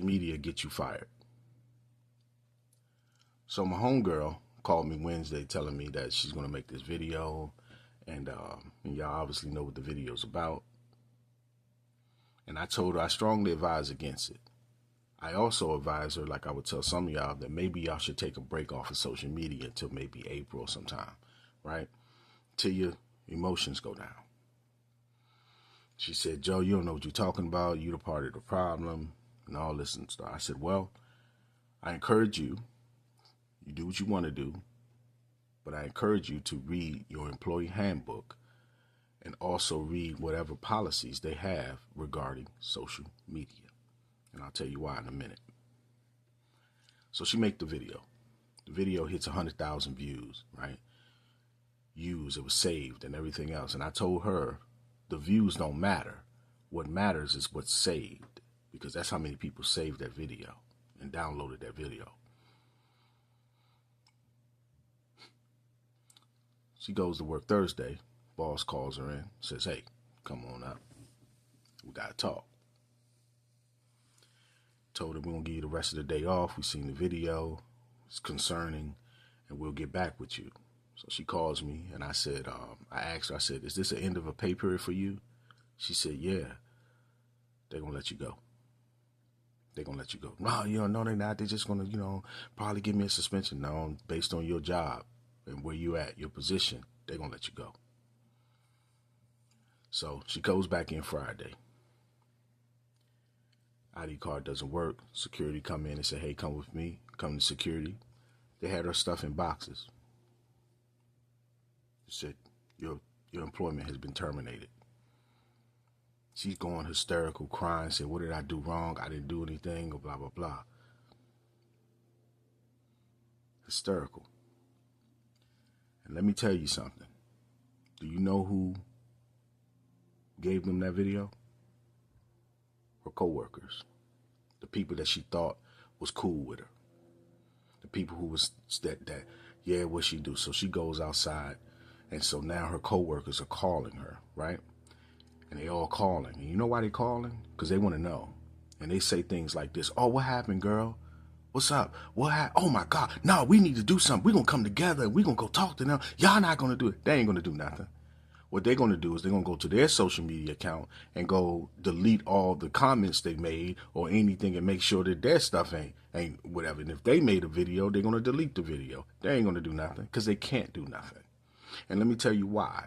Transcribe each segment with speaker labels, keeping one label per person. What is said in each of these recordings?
Speaker 1: media get you fired. So my homegirl called me Wednesday telling me that she's going to make this video, and y'all obviously know what the video's about. And I told her I strongly advise against it. I also advise her, like I would tell some of y'all, that maybe y'all should take a break off of social media until maybe April sometime, right? Till your emotions go down. She said, Joe, you don't know what you're talking about. You're the part of the problem and all this and stuff. I said, well, I encourage you. You do what you want to do. But I encourage you to read your employee handbook and also read whatever policies they have regarding social media. And I'll tell you why in a minute. So she made the video. The video hits 100,000 views, right? It was saved and everything else. And I told her the views don't matter. What matters is what's saved, because that's how many people saved that video and downloaded that video. She goes to work Thursday. Boss calls her in, says, hey, come on up. We got to talk. Told her we're going to give you the rest of the day off. We've seen the video. It's concerning, and we'll get back with you. So she calls me, and I said, I asked her, I said, is this the end of a pay period for you? She said, yeah. They're going to let you go. They're going to let you go. No, they're not. They're just going to, probably give me a suspension. No, based on your job and where you at, your position, they're going to let you go. So she goes back in Friday. ID card doesn't work. Security come in and say, hey, come with me. Come to security. They had her stuff in boxes. They said, your employment has been terminated. She's going hysterical, crying, said, what did I do wrong? I didn't do anything, or blah, blah, blah. Hysterical. And let me tell you something. Do you know who gave them that video? Her coworkers. The people that she thought was cool with her. The people who was yeah, what she do? So she goes outside, and so now her coworkers are calling her, right? And they all calling. And you know why they calling? Because they want to know. And they say things like this. Oh, what happened, girl? What's up? What happened? Oh, my God. No, we need to do something. We're going to come together, and we're going to go talk to them. Y'all not going to do it. They ain't going to do nothing. What they're going to do is they're going to go to their social media account and go delete all the comments they made or anything and make sure that their stuff ain't whatever. And if they made a video, they're going to delete the video. They ain't going to do nothing because they can't do nothing. And let me tell you why.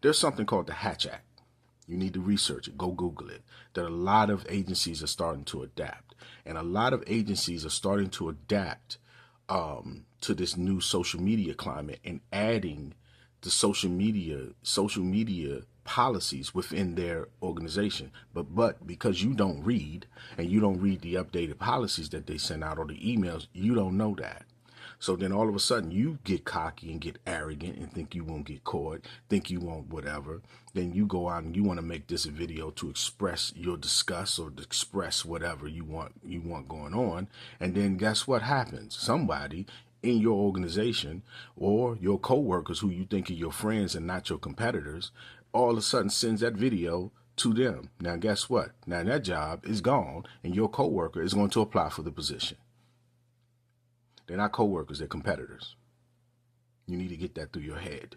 Speaker 1: There's something called the Hatch Act. You need to research it. Go Google it. That a lot of agencies are starting to adapt. And a lot of agencies are starting to adapt to this new social media climate and adding the social media policies within their organization. But because you don't read and you don't read the updated policies that they send out or the emails, you don't know that. So then all of a sudden you get cocky and get arrogant and think you won't get caught, think you won't whatever. Then you go out and you want to make this a video to express your disgust or to express whatever you want going on. And then guess what happens? Somebody in your organization or your coworkers who you think are your friends and not your competitors, all of a sudden sends that video to them. Now guess what? Now that job is gone and your coworker is going to apply for the position. They're not coworkers, they're competitors. You need to get that through your head.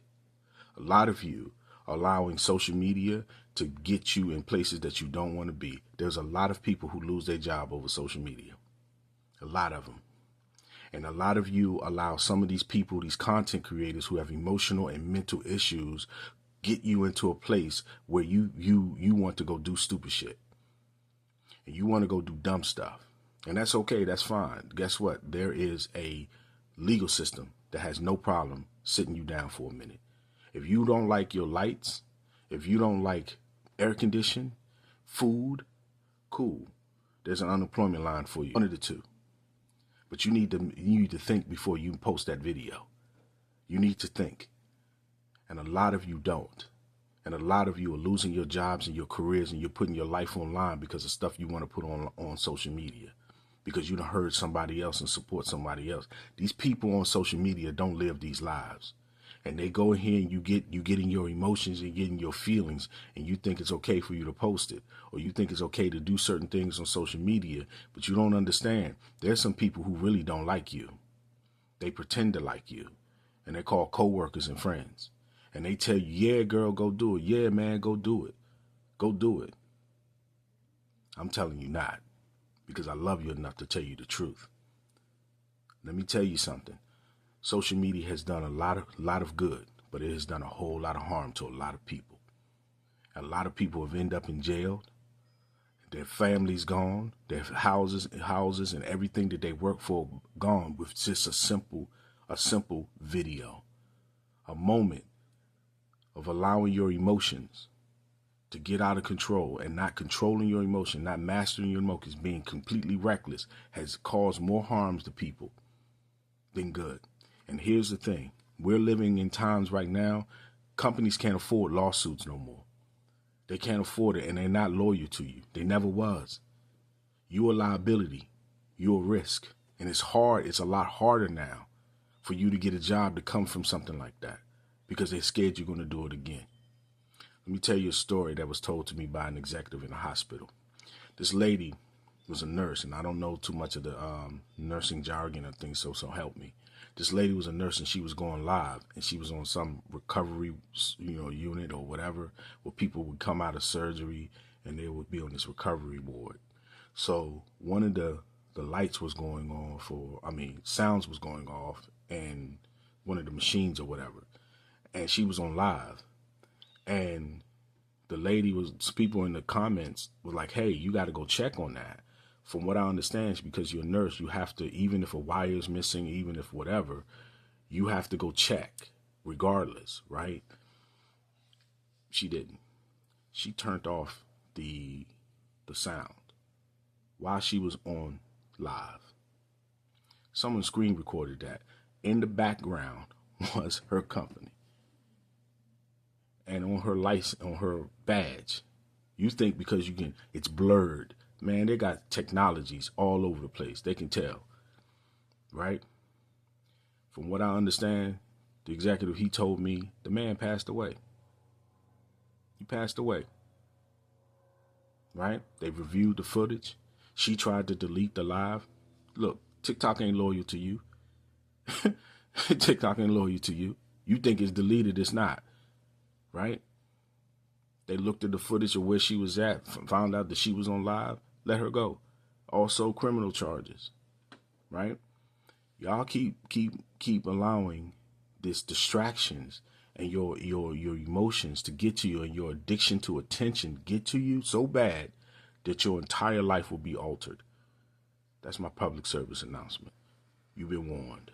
Speaker 1: A lot of you are allowing social media to get you in places that you don't want to be. There's a lot of people who lose their job over social media. A lot of them. And a lot of you allow some of these people, these content creators who have emotional and mental issues, get you into a place where you want to go do stupid shit. And you want to go do dumb stuff. And that's okay, that's fine. Guess what? There is a legal system that has no problem sitting you down for a minute. If you don't like your lights, if you don't like air conditioning, food, cool. There's an unemployment line for you. One of the two. But you need to think before you post that video. You need to think. And a lot of you don't. And a lot of you are losing your jobs and your careers and you're putting your life online because of stuff you want to put on social media. Because you done heard somebody else and support somebody else. These people on social media don't live these lives. and they go in here and you get in your emotions and get in your feelings, and you think it's okay for you to post it, or you think it's okay to do certain things on social media, but you don't understand. There's some people who really don't like you. They pretend to like you, and they're called coworkers and friends. And they tell you, yeah, girl, go do it. Yeah, man, go do it. Go do it. I'm telling you not, because I love you enough to tell you the truth. Let me tell you something. Social media has done a lot of good, but it has done a whole lot of harm to a lot of people. A lot of people have ended up in jail. Their families gone, their houses and everything that they work for gone with just a simple video. A moment of allowing your emotions to get out of control and not controlling your emotion, not mastering your emotions, being completely reckless, has caused more harms to people than good. And here's the thing. We're living in times right now, companies can't afford lawsuits no more. They can't afford it, and they're not loyal to you. They never was. You're a liability. You're a risk. And it's hard. It's a lot harder now for you to get a job to come from something like that, because they're scared you're going to do it again. Let me tell you a story that was told to me by an executive in a hospital. This lady was a nurse, and I don't know too much of the nursing jargon and things, so help me. This lady was a nurse, and she was going live, and she was on some recovery, unit or whatever, where people would come out of surgery and they would be on this recovery ward. So one of the lights was going on sounds was going off, and one of the machines or whatever, and she was on live, and people in the comments were like, hey, you got to go check on that. From what I understand, is because you're a nurse, you have to, even if a wire is missing, even if whatever, you have to go check regardless, right? She didn't. She turned off the sound while she was on live. Someone screen recorded that. In the background was her company. And on her license, on her badge, you think because it's blurred. Man, they got technologies all over the place. They can tell, right? From what I understand, the executive, he told me the man passed away. He passed away, right? They reviewed the footage. She tried to delete the live. Look, TikTok ain't loyal to you. TikTok ain't loyal to you. You think it's deleted, it's not, right? They looked at the footage of where she was at, found out that she was on live, let her go. Also criminal charges, right? Y'all keep allowing this distractions and your emotions to get to you, and your addiction to attention get to you so bad that your entire life will be altered. That's my public service announcement. You've been warned.